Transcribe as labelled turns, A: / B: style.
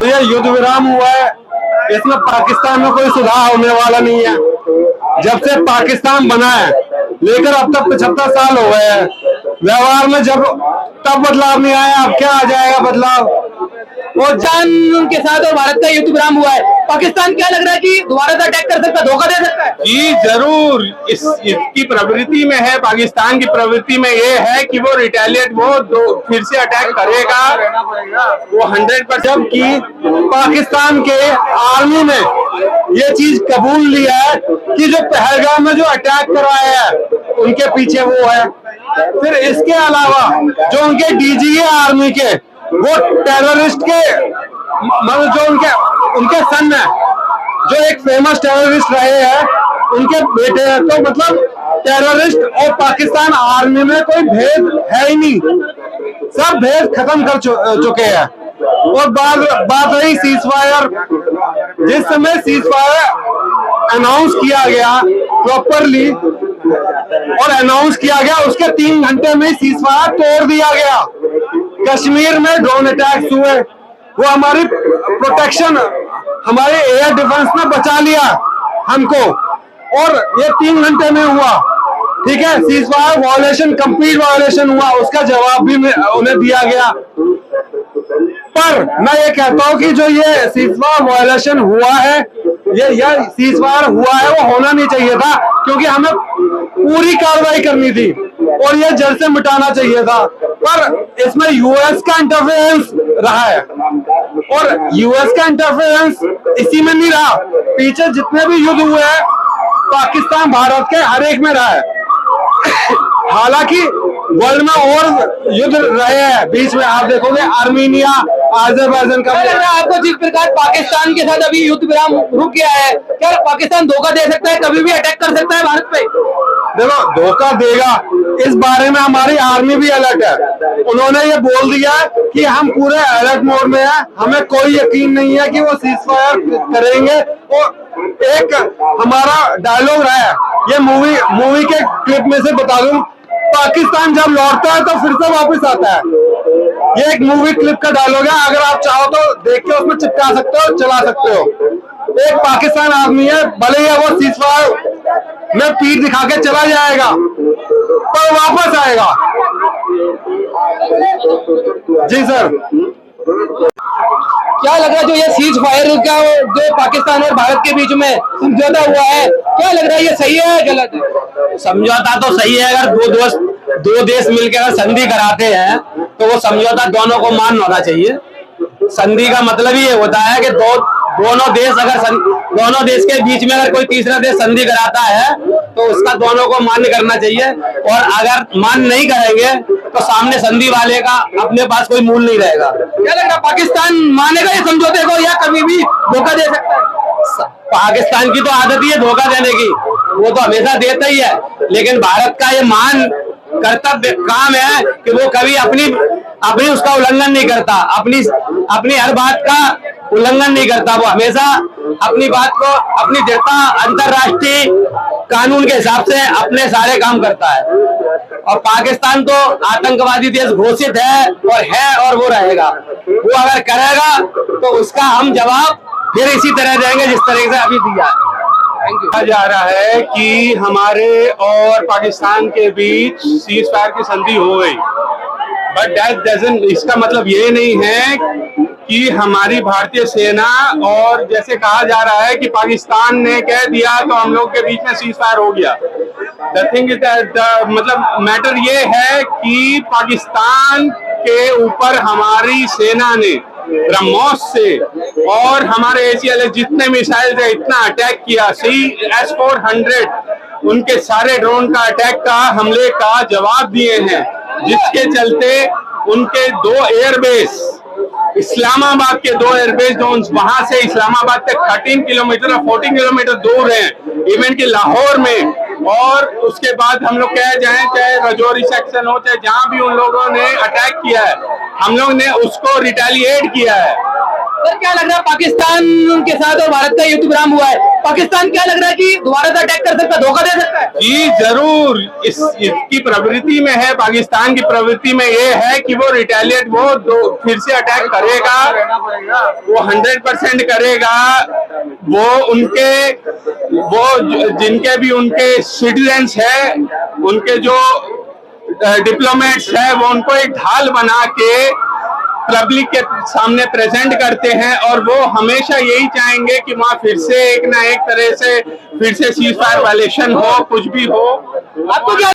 A: तो ये युद्ध विराम हुआ है, इसमें पाकिस्तान में कोई सुधार होने वाला नहीं है। जब से पाकिस्तान बना है लेकर अब तक 75 साल हो गए हैं, व्यवहार में जब तब बदलाव नहीं आया, अब क्या आ जाएगा बदलाव।
B: और चांद के साथ और भारत का युद्ध विराम हुआ है, पाकिस्तान क्या लग रहा है कि दोबारा से अटैक कर सकता है, धोखा दे सकता है?
C: जी जरूर, इसकी प्रवृत्ति में है, पाकिस्तान की प्रवृत्ति में ये है कि वो रिटेलिएट, फिर से अटैक करेगा, वो 100%।
A: जबकि पाकिस्तान के आर्मी ने ये चीज कबूल लिया है कि जो पहलगाम में जो अटैक करवाया है उनके पीछे वो है। फिर इसके अलावा जो उनके डीजी है आर्मी के, वो टेररिस्ट के मतलब जो उनके सन है, जो एक फेमस टेररिस्ट रहे हैं, उनके बेटे हैं। तो मतलब टेररिस्ट और पाकिस्तान आर्मी में कोई भेद है ही नहीं, सब भेद खत्म कर चुके हैं। और बात रही सीज फायर, जिस समय सीज फायर अनाउंस किया गया प्रॉपरली और अनाउंस किया गया, उसके 3 घंटे में सीज फायर तोड़ दिया गया। कश्मीर में ड्रोन अटैक्स हुए, वो हमारी प्रोटेक्शन, हमारे एयर डिफेंस ने बचा लिया हमको, और ये 3 घंटे में हुआ। ठीक है, cease fire violation, complete violation हुआ, उसका जवाब भी उन्हें दिया गया। पर मैं ये कहता हूं कि जो ये सीज फायर वायलेशन हुआ है, ये सीज फायर हुआ है, वो होना नहीं चाहिए था, क्योंकि हमें पूरी कार्रवाई करनी थी और ये जड़ से मिटाना चाहिए था। पर इसमें यूएस का इंटरफेरेंस रहा है, और यूएस का इंटरफेरेंस इसी में नहीं रहा, पीछे जितने भी युद्ध हुए हैं पाकिस्तान भारत के हर एक में रहा है। हालांकि वर्ल्ड में और युद्ध रहे हैं बीच में, आप देखोगे आर्मीनिया, अजरबैजान का।
B: आपको जिस प्रकार पाकिस्तान के साथ अभी युद्ध विराम रुक गया है, क्या पाकिस्तान धोखा दे सकता है, कभी भी अटैक कर सकता है भारत पे?
A: देखो, धोखा देगा, इस बारे में हमारी आर्मी भी अलर्ट है। उन्होंने ये बोल दिया कि हम पूरे अलर्ट मोड में हैं, हमें कोई यकीन नहीं है कि वो सीज फायर करेंगे। और एक हमारा डायलॉग रहा है, ये मूवी के क्लिप में से बता दूं, पाकिस्तान जब लौटता है तो फिर से वापस आता है। ये एक मूवी क्लिप का डायलॉग है, अगर आप चाहो तो देख के उसमें चिपका सकते हो, चला सकते हो। एक पाकिस्तान आदमी है, भले ही वो सीज फायर में पीठ दिखा के चला जाएगा पर वापस आएगा। जी सर।
B: क्या लग रहा है जो ये सीज फायर का जो पाकिस्तान और भारत के बीच में समझौता हुआ है, क्या लग रहा है, ये सही है गलत है?
D: समझौता तो सही है। अगर दो देश मिलकर अगर संधि कराते हैं तो वो समझौता दोनों को मान होना चाहिए। संधि का मतलब ही ये होता है कि दोनों देश के बीच में अगर कोई तीसरा देश संधि कराता है तो उसका दोनों को मान्य करना चाहिए, और अगर मान्य नहीं करेंगे तो सामने संधि वाले का अपने पास कोई मूल नहीं रहेगा।
B: क्या लग रहा है, पाकिस्तान मानेगा ये समझौते को या कभी भी धोखा दे सकता है?
D: पाकिस्तान की तो आदत ही है धोखा देने की, वो तो हमेशा देता ही है, लेकिन भारत का ये मान कर्तव्य काम है कि वो कभी अपनी उसका उल्लंघन नहीं करता, अपनी हर बात का उल्लंघन नहीं करता। वो हमेशा अपनी बात को, अपनी दृढ़ता, अंतरराष्ट्रीय कानून के हिसाब से अपने सारे काम करता है। और पाकिस्तान तो आतंकवादी देश घोषित है और वो रहेगा। वो अगर करेगा तो उसका हम जवाब फिर इसी तरह देंगे जिस तरह से अभी दिया है।
C: कहा जा रहा है कि हमारे और पाकिस्तान के बीच सीज फायर की संधि हो गई, बट दैट डजंट, इसका मतलब ये नहीं है कि हमारी भारतीय सेना, और जैसे कहा जा रहा है कि पाकिस्तान ने कह दिया तो हम लोग के बीच में सीज फायर हो गया। द थिंग इज दैट, मतलब मैटर ये है कि पाकिस्तान के ऊपर हमारी सेना ने ब्रह्मोस से और हमारे ACLS जितने मिसाइल थे इतना अटैक किया, CS-400 उनके सारे ड्रोन का अटैक का, हमले का जवाब दिए हैं, जिसके चलते उनके 2 एयरबेस, इस्लामाबाद के 2 एयरबेस जो वहां से इस्लामाबाद तक 13 किलोमीटर और 14 किलोमीटर दूर है, इवन की लाहौर में। और उसके बाद हम लोग कह जाएं, चाहे रजौरी सेक्शन हो, चाहे जहां भी उन लोगों ने अटैक किया है, हम लोग ने उसको रिटेलिएट किया है।
B: सर क्या लग रहा है पाकिस्तान के साथ और भारत का युद्ध विराम हुआ है, पाकिस्तान क्या लग रहा है कि दोबारा से अटैक कर सकता है, धोखा दे सकता है?
C: जी जरूर, इसकी प्रवृत्ति में है, पाकिस्तान की प्रवृत्ति में ये है कि वो रिटेलिएट, फिर से अटैक करेगा, वो 100% करेगा। वो जिनके भी उनके सिटीजन्स है, उनके जो डिप्लोमेट्स है, वो उनको एक ढाल बना के पब्लिक के सामने प्रेजेंट करते हैं, और वो हमेशा यही चाहेंगे कि वहां फिर से एक ना एक तरह से फिर से सीज फायर वायलेशन हो, कुछ भी हो।
B: आपको क्या